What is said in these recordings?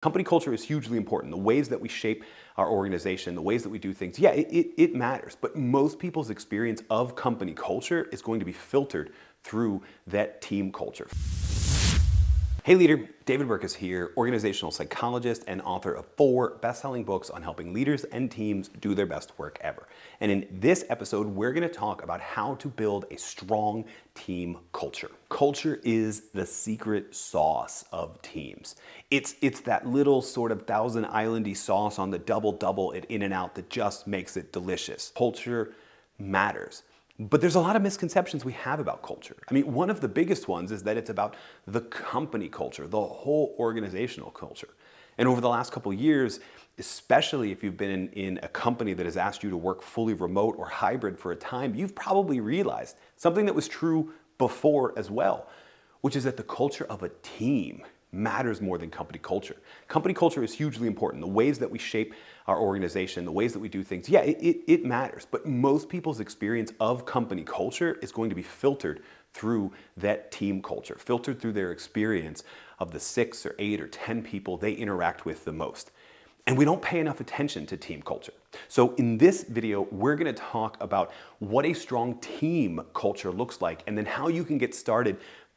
Company culture is hugely important. The ways that we shape our organization, the ways that we do things, yeah, it matters. But most people's experience of company culture is going to be filtered through that team culture. Hey leader, David Burkus here, organizational psychologist and author of 4 best-selling books on helping leaders and teams do their best work ever. And in this episode, we're going to talk about how to build a strong team culture. Culture is the secret sauce of teams. It's that little sort of Thousand Island-y sauce on the double at In-N-Out that just makes it delicious. Culture matters. But there's a lot of misconceptions we have about culture. I mean, one of the biggest ones is that it's about the company culture, the whole organizational culture. And over the last couple of years, especially if you've been in a company that has asked you to work fully remote or hybrid for a time, you've probably realized something that was true before as well, which is that the culture of a team matters more than company culture. Company culture is hugely important. The ways that we shape our organization, the ways that we do things, yeah, it matters. But most people's experience of company culture is going to be filtered through that team culture, filtered through their experience of the 6 or 8 or 10 people they interact with the most. And we don't pay enough attention to team culture. So in this video, we're going to talk about what a strong team culture looks like and then how you can get started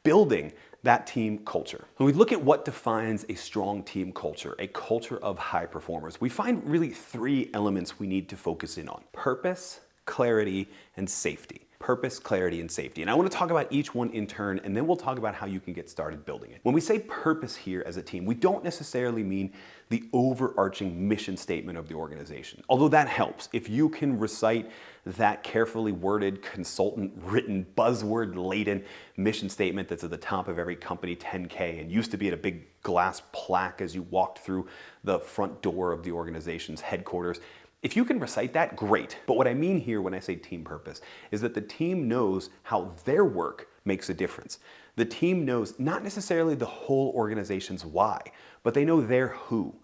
building that team culture. When we look at what defines a strong team culture, a culture of high performers, we find really 3 elements we need to focus in on: purpose, clarity, and safety. Purpose, clarity, and safety. And I want to talk about each one in turn, and then we'll talk about how you can get started building it. When we say purpose here as a team, we don't necessarily mean the overarching mission statement of the organization, although that helps. If you can recite that carefully worded, consultant-written, buzzword-laden mission statement that's at the top of every company 10K and used to be at a big glass plaque as you walked through the front door of the organization's headquarters, if you can recite that, great. But what I mean here when I say team purpose is that the team knows how their work makes a difference. The team knows not necessarily the whole organization's why, but they know their who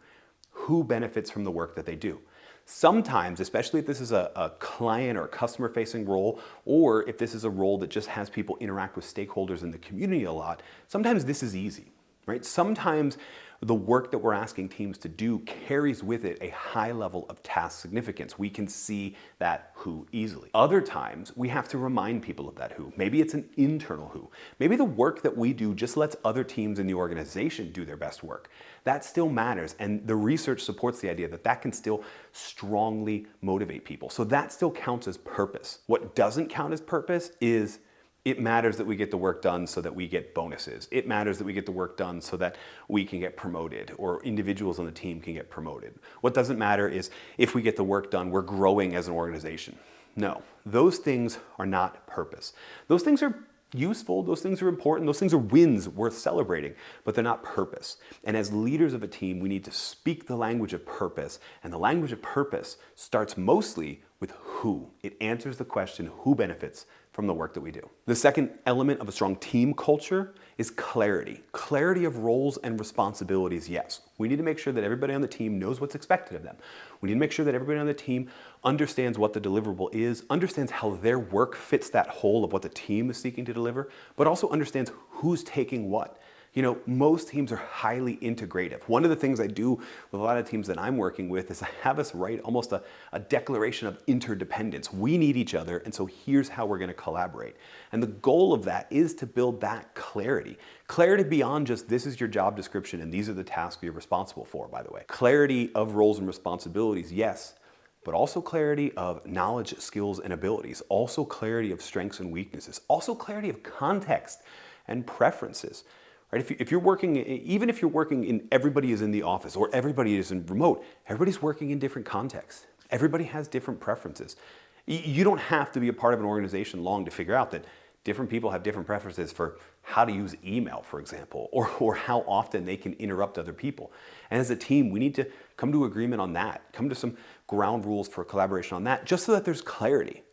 benefits from the work that they do. Sometimes, especially if this is a client or customer-facing role, or if this is a role that just has people interact with stakeholders in the community a lot, sometimes this is easy, right? Sometimes the work that we're asking teams to do carries with it a high level of task significance. We can see that who easily. Other times, we have to remind people of that who. Maybe it's an internal who. Maybe the work that we do just lets other teams in the organization do their best work. That still matters, and the research supports the idea that that can still strongly motivate people. So that still counts as purpose. What doesn't count as purpose is it matters that we get the work done so that we get bonuses. It matters that we get the work done so that we can get promoted or individuals on the team can get promoted. What doesn't matter is if we get the work done, we're growing as an organization. No, those things are not purpose. Those things are useful, those things are important, those things are wins worth celebrating, but they're not purpose. And as leaders of a team, we need to speak the language of purpose, and the language of purpose starts mostly with who. It answers the question, who benefits from the work that we do. The second element of a strong team culture is clarity. Clarity of roles and responsibilities, yes. We need to make sure that everybody on the team knows what's expected of them. We need to make sure that everybody on the team understands what the deliverable is, understands how their work fits that whole of what the team is seeking to deliver, but also understands who's taking what. You know, most teams are highly integrative. One of the things I do with a lot of teams that I'm working with is I have us write almost a declaration of interdependence. We need each other, and so here's how we're going to collaborate. And the goal of that is to build that clarity. Clarity beyond just this is your job description and these are the tasks you're responsible for, by the way. Clarity of roles and responsibilities, yes, but also clarity of knowledge, skills, and abilities. Also clarity of strengths and weaknesses. Also clarity of context and preferences. Right? If you're working, even if you're working in everybody is in the office or everybody is in remote, everybody's working in different contexts. Everybody has different preferences. You don't have to be a part of an organization long to figure out that different people have different preferences for how to use email, for example, or how often they can interrupt other people. And as a team, we need to come to agreement on that, come to some ground rules for collaboration on that, just so that there's clarity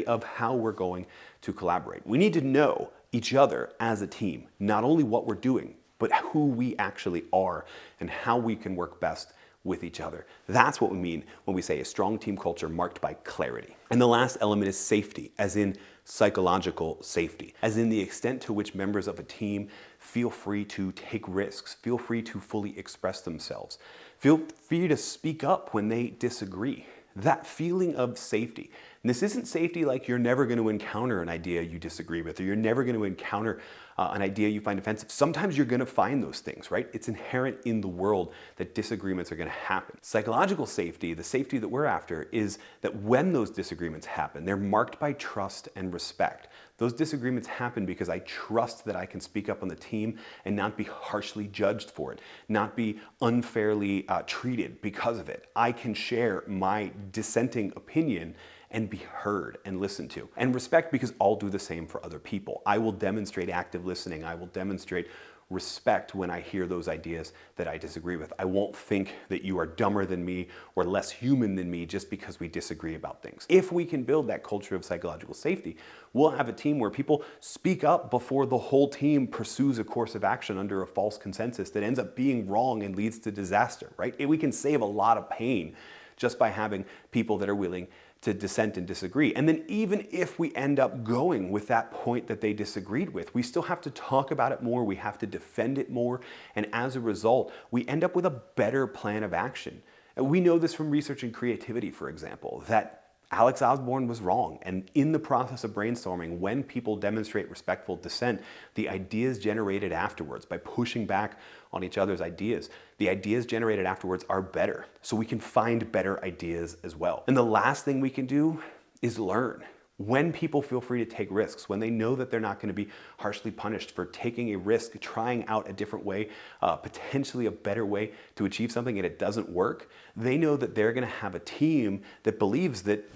of how we're going to collaborate. We need to know each other as a team, not only what we're doing, but who we actually are and how we can work best with each other. That's what we mean when we say a strong team culture marked by clarity. And the last element is safety, as in psychological safety, as in the extent to which members of a team feel free to take risks, feel free to fully express themselves, feel free to speak up when they disagree. That feeling of safety. And this isn't safety like you're never going to encounter an idea you disagree with, or you're never going to encounter an idea you find offensive. Sometimes you're going to find those things, right? It's inherent in the world that disagreements are going to happen. Psychological safety, the safety that we're after, is that when those disagreements happen, they're marked by trust and respect. Those disagreements happen because I trust that I can speak up on the team and not be harshly judged for it, not be unfairly treated because of it. I can share my dissenting opinion and be heard and listened to. And respect, because I'll do the same for other people. I will demonstrate active listening. I will demonstrate respect when I hear those ideas that I disagree with. I won't think that you are dumber than me or less human than me just because we disagree about things. If we can build that culture of psychological safety, we'll have a team where people speak up before the whole team pursues a course of action under a false consensus that ends up being wrong and leads to disaster, right? We can save a lot of pain just by having people that are willing to dissent and disagree. And then even if we end up going with that point that they disagreed with, we still have to talk about it more, we have to defend it more, and as a result, we end up with a better plan of action. And we know this from research and creativity, for example, that Alex Osborne was wrong, and in the process of brainstorming, when people demonstrate respectful dissent, the ideas generated afterwards, by pushing back on each other's ideas, the ideas generated afterwards are better, so we can find better ideas as well. And the last thing we can do is learn. When people feel free to take risks, when they know that they're not going to be harshly punished for taking a risk, trying out a different way, potentially a better way to achieve something, and it doesn't work, they know that they're going to have a team that believes that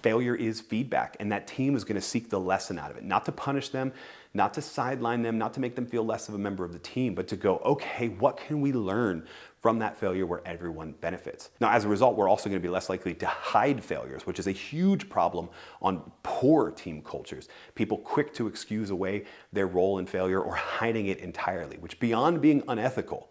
failure is feedback, and that team is going to seek the lesson out of it, not to punish them, not to sideline them, not to make them feel less of a member of the team, but to go, okay, what can we learn from that failure where everyone benefits? Now, as a result, we're also going to be less likely to hide failures, which is a huge problem on poor team cultures. People quick to excuse away their role in failure or hiding it entirely, which, beyond being unethical,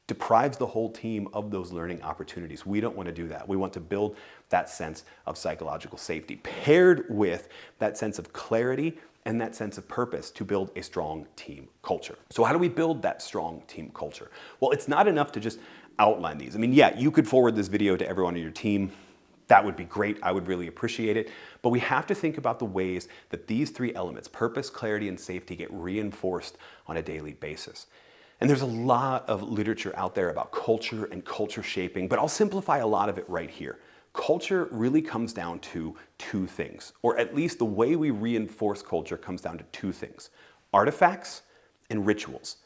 deprives the whole team of those learning opportunities. We don't want to do that. We want to build that sense of psychological safety paired with that sense of clarity and that sense of purpose to build a strong team culture. So how do we build that strong team culture? Well, it's not enough to just outline these. I mean, yeah, you could forward this video to everyone on your team. That would be great. I would really appreciate it. But we have to think about the ways that these three elements, purpose, clarity, and safety, get reinforced on a daily basis. And there's a lot of literature out there about culture and culture shaping, but I'll simplify a lot of it right here. Culture really comes down to two things, or at least the way we reinforce culture comes down to two things: artifacts and rituals.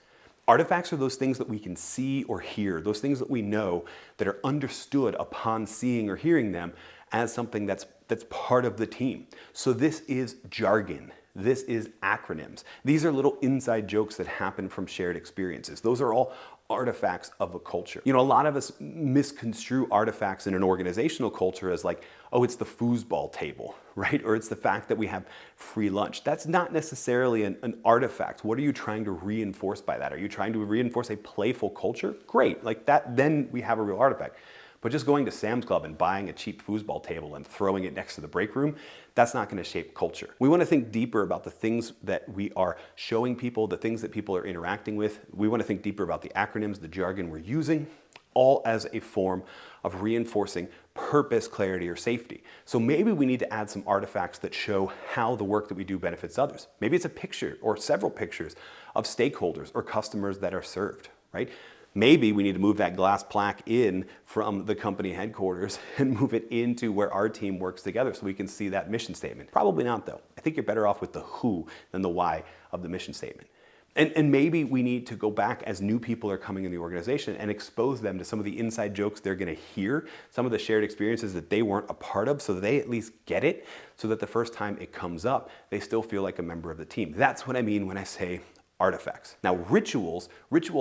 Artifacts are those things that we can see or hear, those things that we know that are understood upon seeing or hearing them as something that's part of the team. So this is jargon. This is acronyms. These are little inside jokes that happen from shared experiences. Those are all artifacts of a culture. You know, a lot of us misconstrue artifacts in an organizational culture as like, oh, it's the foosball table, right? Or it's the fact that we have free lunch. That's not necessarily an artifact. What are you trying to reinforce by that? Are you trying to reinforce a playful culture? Great, like that, then we have a real artifact. But just going to Sam's Club and buying a cheap foosball table and throwing it next to the break room, that's not going to shape culture. We want to think deeper about the things that we are showing people, the things that people are interacting with. We want to think deeper about the acronyms, the jargon we're using, all as a form of reinforcing purpose, clarity, or safety. So maybe we need to add some artifacts that show how the work that we do benefits others. Maybe it's a picture or several pictures of stakeholders or customers that are served, right? Maybe we need to move that glass plaque in from the company headquarters and move it into where our team works together so we can see that mission statement. Probably not, though. I think you're better off with the who than the why of the mission statement. And maybe we need to go back as new people are coming in the organization and expose them to some of the inside jokes they're going to hear, some of the shared experiences that they weren't a part of, so they at least get it, so that the first time it comes up, they still feel like a member of the team. That's what I mean when I say artifacts. Now, rituals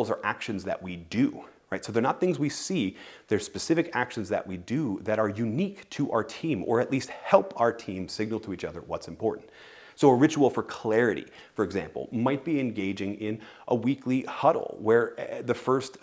are actions that we do, right? So they're not things we see, they're specific actions that we do that are unique to our team, or at least help our team signal to each other what's important. So a ritual for clarity, for example, might be engaging in a weekly huddle where the first,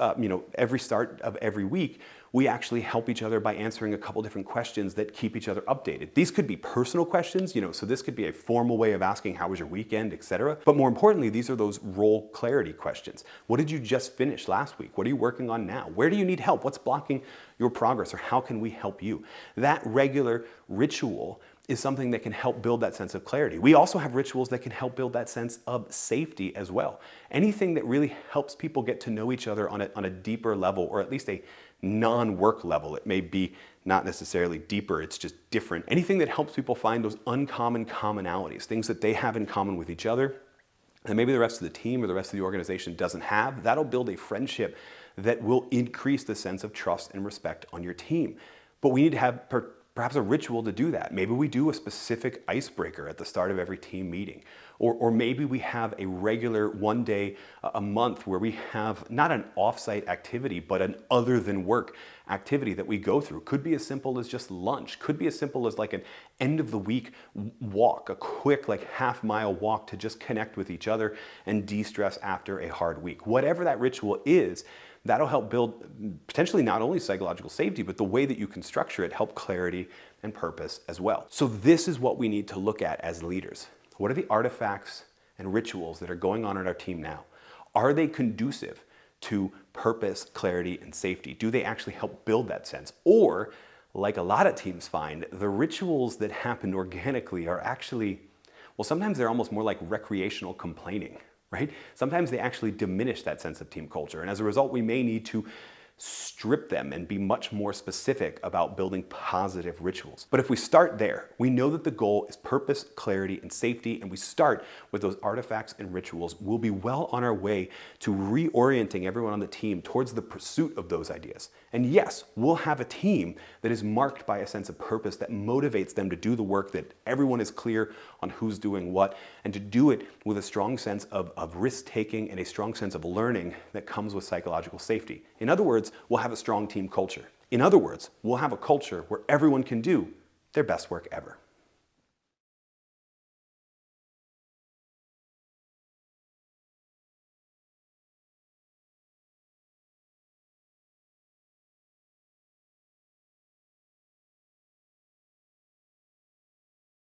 every start of every week, we actually help each other by answering a couple different questions that keep each other updated. These could be personal questions, so this could be a formal way of asking how was your weekend, etc. But more importantly, these are those role clarity questions. What did you just finish last week? What are you working on now? Where do you need help? What's blocking your progress, or how can we help you? That regular ritual is something that can help build that sense of clarity. We also have rituals that can help build that sense of safety as well. Anything that really helps people get to know each other on a deeper level, or at least a non-work level. It may be not necessarily deeper, it's just different. Anything that helps people find those uncommon commonalities, things that they have in common with each other, and maybe the rest of the team or the rest of the organization doesn't have, that'll build a friendship that will increase the sense of trust and respect on your team. But we need to have perhaps a ritual to do that. Maybe we do a specific icebreaker at the start of every team meeting. Or maybe we have a regular one day a month where we have not an offsite activity, but an other than work activity that we go through. Could be as simple as just lunch. Could be as simple as like an end of the week walk, a quick half-mile walk to just connect with each other and de-stress after a hard week. Whatever that ritual is, that'll help build potentially not only psychological safety, but the way that you can structure it help clarity and purpose as well. So this is what we need to look at as leaders. What are the artifacts and rituals that are going on in our team now? Are they conducive to purpose, clarity, and safety? Do they actually help build that sense? Or, like a lot of teams find, the rituals that happen organically are actually, well, sometimes they're almost more like recreational complaining, right? Sometimes they actually diminish that sense of team culture. And as a result, we may need to strip them and be much more specific about building positive rituals. But if we start there, we know that the goal is purpose, clarity, and safety, and we start with those artifacts and rituals, we'll be well on our way to reorienting everyone on the team towards the pursuit of those ideas. And yes, we'll have a team that is marked by a sense of purpose that motivates them to do the work, that everyone is clear on who's doing what, and to do it with a strong sense of risk-taking and a strong sense of learning that comes with psychological safety. In other words, we'll have a strong team culture. In other words, we'll have a culture where everyone can do their best work ever.